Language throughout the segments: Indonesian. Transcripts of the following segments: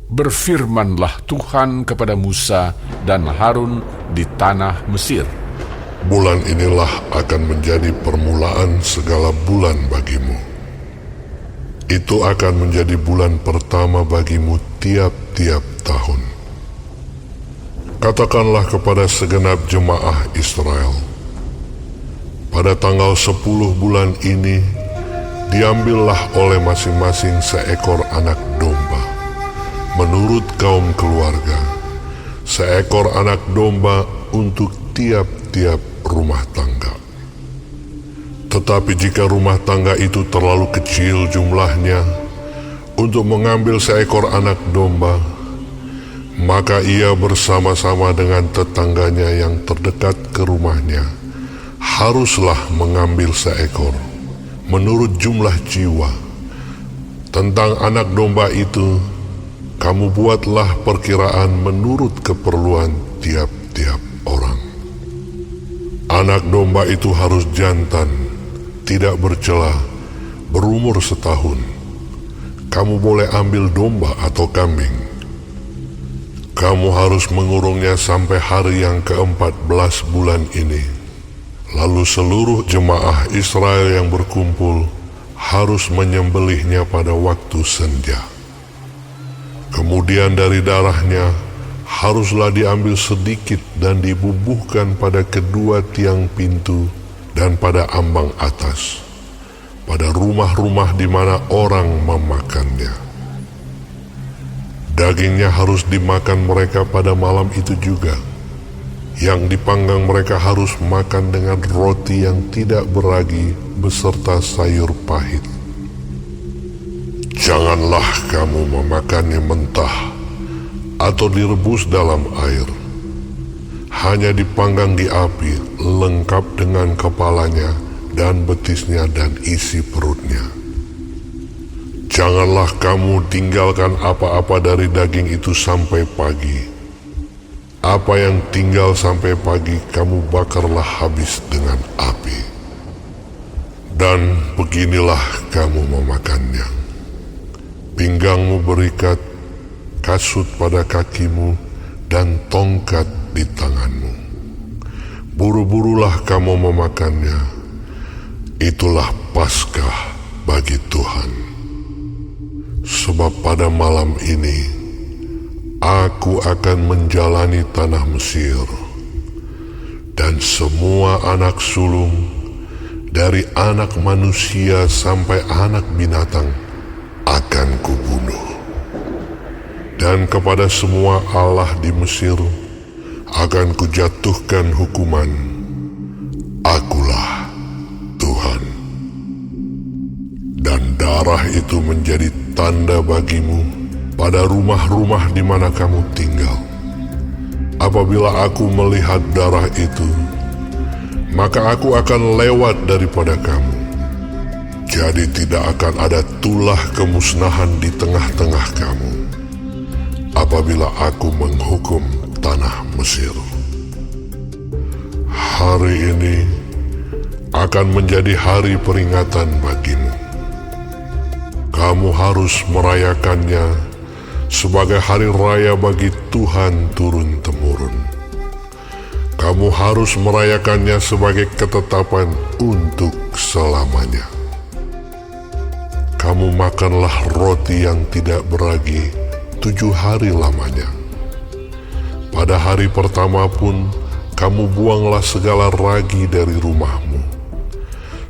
Berfirmanlah Tuhan kepada Musa dan Harun di tanah Mesir. Bulan inilah akan menjadi permulaan segala bulan bagimu. Itu akan menjadi bulan pertama bagimu tiap-tiap tahun. Katakanlah kepada segenap jemaah Israel, pada tanggal 10 bulan ini, diambillah oleh masing-masing seekor anak domba, menurut kaum keluarga, seekor anak domba untuk tiap-tiap rumah tangga. Tetapi jika rumah tangga itu terlalu kecil jumlahnya untuk mengambil seekor anak domba, maka ia bersama-sama dengan tetangganya yang terdekat ke rumahnya haruslah mengambil seekor menurut jumlah jiwa. Tentang anak domba itu, kamu buatlah perkiraan menurut keperluan tiap-tiap orang. Anak domba itu harus jantan, tidak bercela, berumur setahun. Kamu boleh ambil domba atau kambing. Kamu harus mengurungnya sampai hari yang ke-14 bulan ini. Lalu seluruh jemaah Israel yang berkumpul harus menyembelihnya pada waktu senja. Kemudian dari darahnya haruslah diambil sedikit dan dibubuhkan pada kedua tiang pintu dan pada ambang atas, pada rumah-rumah di mana orang memakannya. Dagingnya harus dimakan mereka pada malam itu juga. Yang dipanggang mereka harus makan dengan roti yang tidak beragi beserta sayur pahit. Janganlah kamu memakannya mentah atau direbus dalam air. Hanya dipanggang di api, lengkap dengan kepalanya dan betisnya dan isi perutnya. Janganlah kamu tinggalkan apa-apa dari daging itu sampai pagi. Apa yang tinggal sampai pagi kamu bakarlah habis dengan api. Dan beginilah kamu memakannya. Pinggangmu berikat, kasut pada kakimu, dan tongkat di tanganmu. Buru-burulah kamu memakannya. Itulah Paskah bagi Tuhan. Sebab pada malam ini, aku akan menjalani tanah Mesir, dan semua anak sulung, dari anak manusia sampai anak binatang, akan kubunuh. Dan kepada semua allah di Mesir, akan kujatuhkan hukuman. Akulah Tuhan. Dan darah itu menjadi tanda bagimu pada rumah-rumah di mana kamu tinggal. Apabila aku melihat darah itu, maka aku akan lewat daripada kamu. Jadi tidak akan ada tulah kemusnahan di tengah-tengah kamu apabila aku menghukum tanah Mesir. Hari ini akan menjadi hari peringatan bagimu. Kamu harus merayakannya sebagai hari raya bagi Tuhan turun-temurun. Kamu harus merayakannya sebagai ketetapan untuk selamanya. Kamu makanlah roti yang tidak beragi 7 hari lamanya. Pada hari pertama pun, kamu buanglah segala ragi dari rumahmu.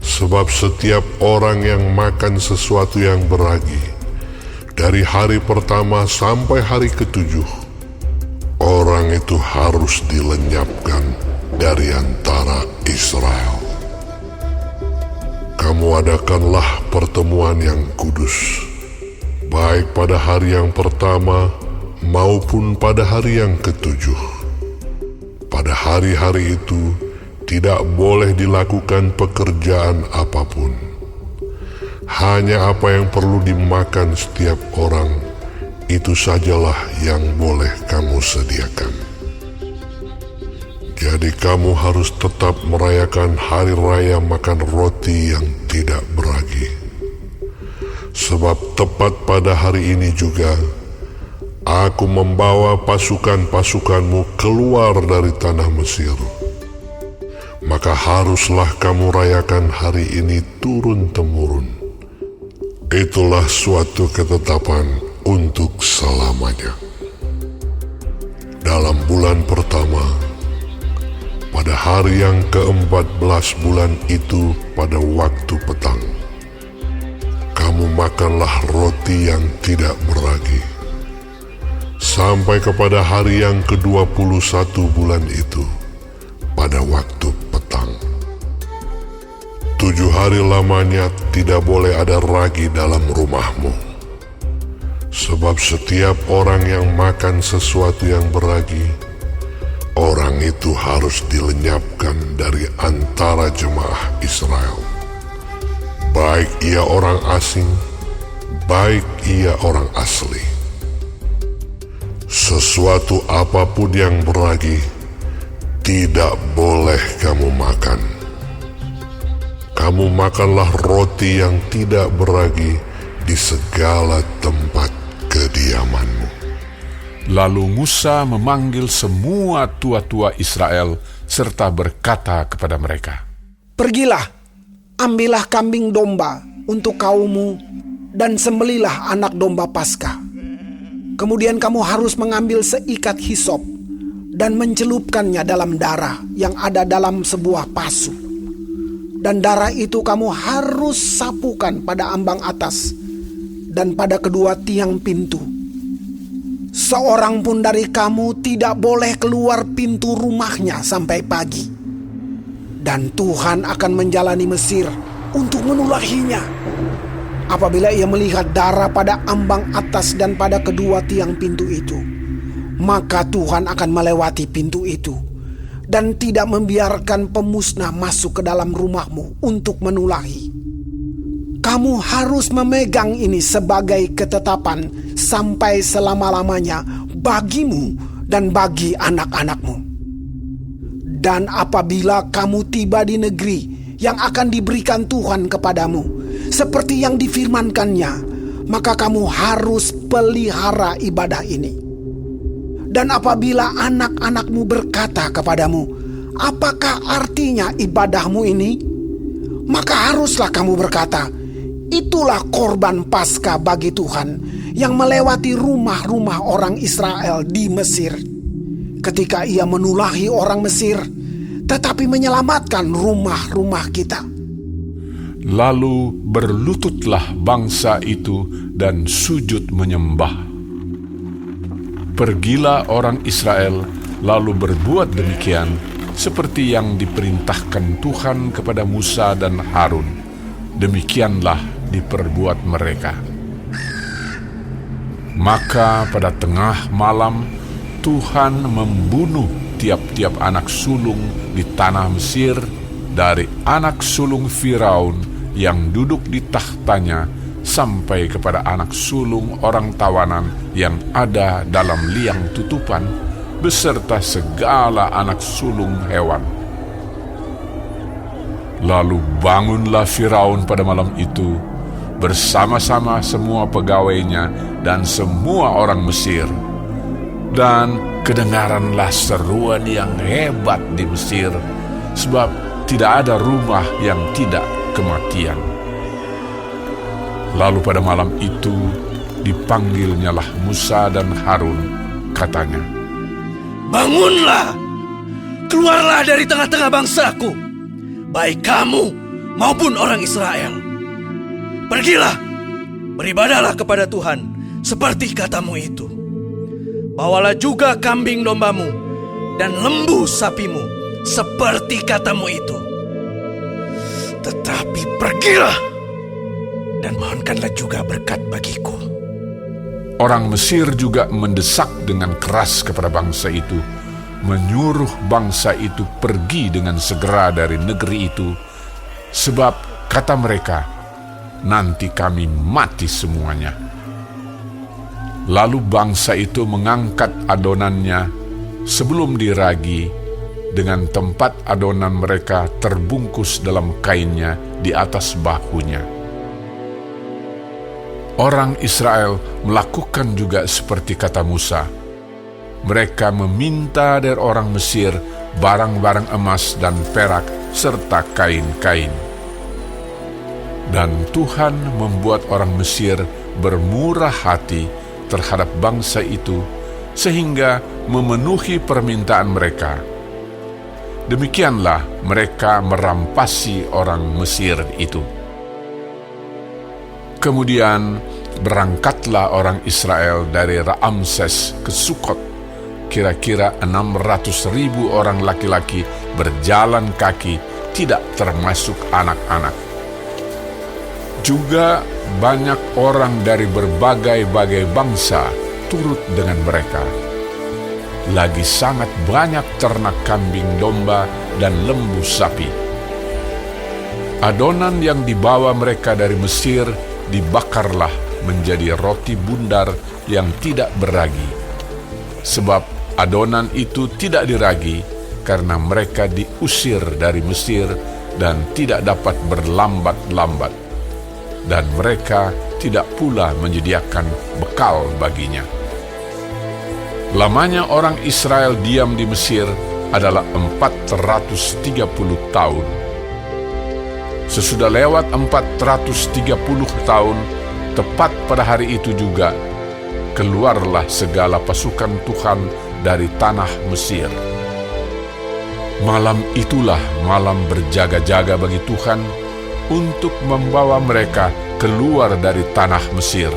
Sebab setiap orang yang makan sesuatu yang beragi, dari hari pertama sampai hari ke-7, orang itu harus dilenyapkan dari antara Israel. Kamu adakanlah pertemuan yang kudus, baik pada hari yang pertama maupun pada hari yang ke-7. Pada hari-hari itu tidak boleh dilakukan pekerjaan apapun. Hanya apa yang perlu dimakan setiap orang, itu sajalah yang boleh kamu sediakan. Jadi kamu harus tetap merayakan hari raya makan roti yang tidak beragi. Sebab tepat pada hari ini juga, Aku membawa pasukan-pasukanmu keluar dari tanah Mesir. Maka haruslah kamu rayakan hari ini turun-temurun. Itulah suatu ketetapan untuk selamanya. Dalam bulan pertama, pada hari yang ke-14 bulan itu pada waktu petang, kamu makanlah roti yang tidak beragi. Sampai kepada hari yang ke-21 bulan itu, pada waktu petang. 7 hari lamanya tidak boleh ada ragi dalam rumahmu. Sebab setiap orang yang makan sesuatu yang beragi, orang itu harus dilenyapkan dari antara jemaah Israel. Baik ia orang asing, baik ia orang asli. Sesuatu apapun yang beragi tidak boleh kamu makan. Kamu makanlah roti yang tidak beragi di segala tempat kediamanmu. Lalu Musa memanggil semua tua-tua Israel serta berkata kepada mereka, "Pergilah, ambillah kambing domba untuk kaummu dan sembelilah anak domba Paskah. Kemudian kamu harus mengambil seikat hisop dan mencelupkannya dalam darah yang ada dalam sebuah pasu. Dan darah itu kamu harus sapukan pada ambang atas dan pada kedua tiang pintu. Seorang pun dari kamu tidak boleh keluar pintu rumahnya sampai pagi. Dan Tuhan akan menjalani Mesir untuk menulahinya. Apabila ia melihat darah pada ambang atas dan pada kedua tiang pintu itu, maka Tuhan akan melewati pintu itu dan tidak membiarkan pemusnah masuk ke dalam rumahmu untuk menulahi. Kamu harus memegang ini sebagai ketetapan sampai selama-lamanya bagimu dan bagi anak-anakmu. Dan apabila kamu tiba di negeri yang akan diberikan Tuhan kepadamu, seperti yang difirmankannya, maka kamu harus pelihara ibadah ini. Dan apabila anak-anakmu berkata kepadamu, apakah artinya ibadahmu ini? Maka haruslah kamu berkata, itulah korban Paskah bagi Tuhan yang melewati rumah-rumah orang Israel di Mesir, ketika ia menulahi orang Mesir, tetapi menyelamatkan rumah-rumah kita. Lalu berlututlah bangsa itu dan sujud menyembah. Pergilah orang Israel lalu berbuat demikian seperti yang diperintahkan Tuhan kepada Musa dan Harun. Demikianlah diperbuat mereka. Maka pada tengah malam Tuhan membunuh tiap-tiap anak sulung di tanah Mesir, dari anak sulung Firaun yang duduk di tahtanya sampai kepada anak sulung orang tawanan yang ada dalam liang tutupan, beserta segala anak sulung hewan. Lalu bangunlah Firaun pada malam itu bersama-sama semua pegawainya dan semua orang Mesir. Dan kedengaranlah seruan yang hebat di Mesir, sebab tidak ada rumah yang tidak kematian. Lalu pada malam itu dipanggilnyalah Musa dan Harun, katanya, "Bangunlah, keluarlah dari tengah-tengah bangsaku, baik kamu maupun orang Israel. Pergilah, beribadahlah kepada Tuhan seperti katamu itu. Bawalah juga kambing dombamu dan lembu sapimu seperti katamu itu. Tetapi pergilah dan mohonkanlah juga berkat bagiku." Orang Mesir juga mendesak dengan keras kepada bangsa itu, menyuruh bangsa itu pergi dengan segera dari negeri itu, sebab kata mereka, nanti kami mati semuanya. Lalu bangsa itu mengangkat adonannya sebelum diragi, dengan tempat adonan mereka terbungkus dalam kainnya di atas bahunya. Orang Israel melakukan juga seperti kata Musa. Mereka meminta dari orang Mesir barang-barang emas dan perak serta kain-kain. Dan Tuhan membuat orang Mesir bermurah hati terhadap bangsa itu sehingga memenuhi permintaan mereka. Demikianlah mereka merampasi orang Mesir itu. Kemudian berangkatlah orang Israel dari Ramses ke Sukot. Kira-kira 600.000 orang laki-laki berjalan kaki, tidak termasuk anak-anak. Juga banyak orang dari berbagai-bagai bangsa turut dengan mereka. Lagi sangat banyak ternak kambing domba dan lembu sapi. Adonan yang dibawa mereka dari Mesir dibakarlah menjadi roti bundar yang tidak beragi. Sebab adonan itu tidak diragi karena mereka diusir dari Mesir dan tidak dapat berlambat-lambat. Dan mereka tidak pula menyediakan bekal baginya. Lamanya orang Israel diam di Mesir adalah 430 tahun. Sesudah lewat 430 tahun, tepat pada hari itu juga, keluarlah segala pasukan Tuhan dari tanah Mesir. Malam itulah malam berjaga-jaga bagi Tuhan untuk membawa mereka keluar dari tanah Mesir.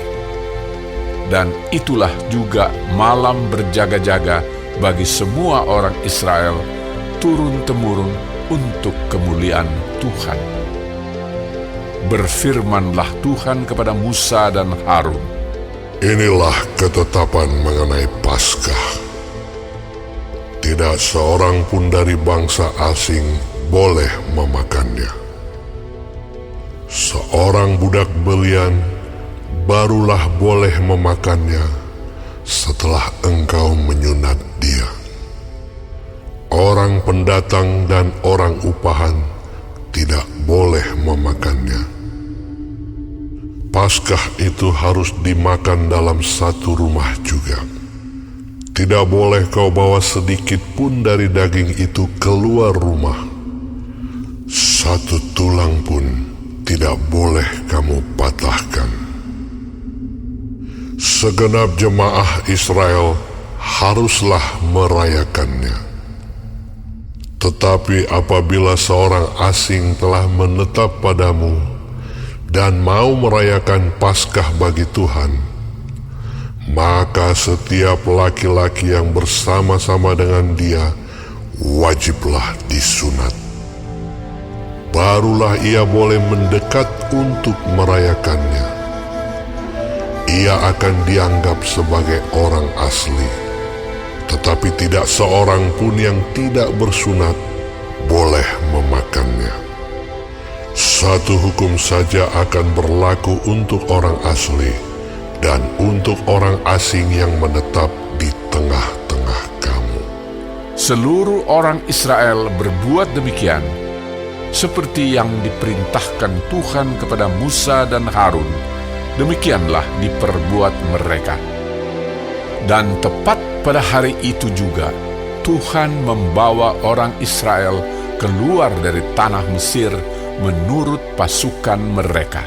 Dan itulah juga malam berjaga-jaga bagi semua orang Israel turun-temurun untuk kemuliaan Tuhan. Berfirmanlah Tuhan kepada Musa dan Harun. Inilah ketetapan mengenai Paskah. Tidak seorang pun dari bangsa asing boleh memakannya. Seorang budak belian barulah boleh memakannya setelah engkau menyunat dia. Orang pendatang dan orang upahan tidak boleh memakannya. Paskah itu harus dimakan dalam satu rumah juga. Tidak boleh kau bawa sedikit pun dari daging itu keluar rumah. Satu tulang pun tidak boleh kamu patahkan. Segenap jemaah Israel haruslah merayakannya. Tetapi apabila seorang asing telah menetap padamu dan mau merayakan Paskah bagi Tuhan, maka setiap laki-laki yang bersama-sama dengan dia wajiblah disunat. Barulah ia boleh mendekat untuk merayakannya. Ia akan dianggap sebagai orang asli, tetapi tidak seorang pun yang tidak bersunat boleh memakannya. Satu hukum saja akan berlaku untuk orang asli dan untuk orang asing yang menetap di tengah-tengah kamu. Seluruh orang Israel berbuat demikian, seperti yang diperintahkan Tuhan kepada Musa dan Harun. Demikianlah diperbuat mereka. Dan tepat pada hari itu juga, Tuhan membawa orang Israel keluar dari tanah Mesir menurut pasukan mereka.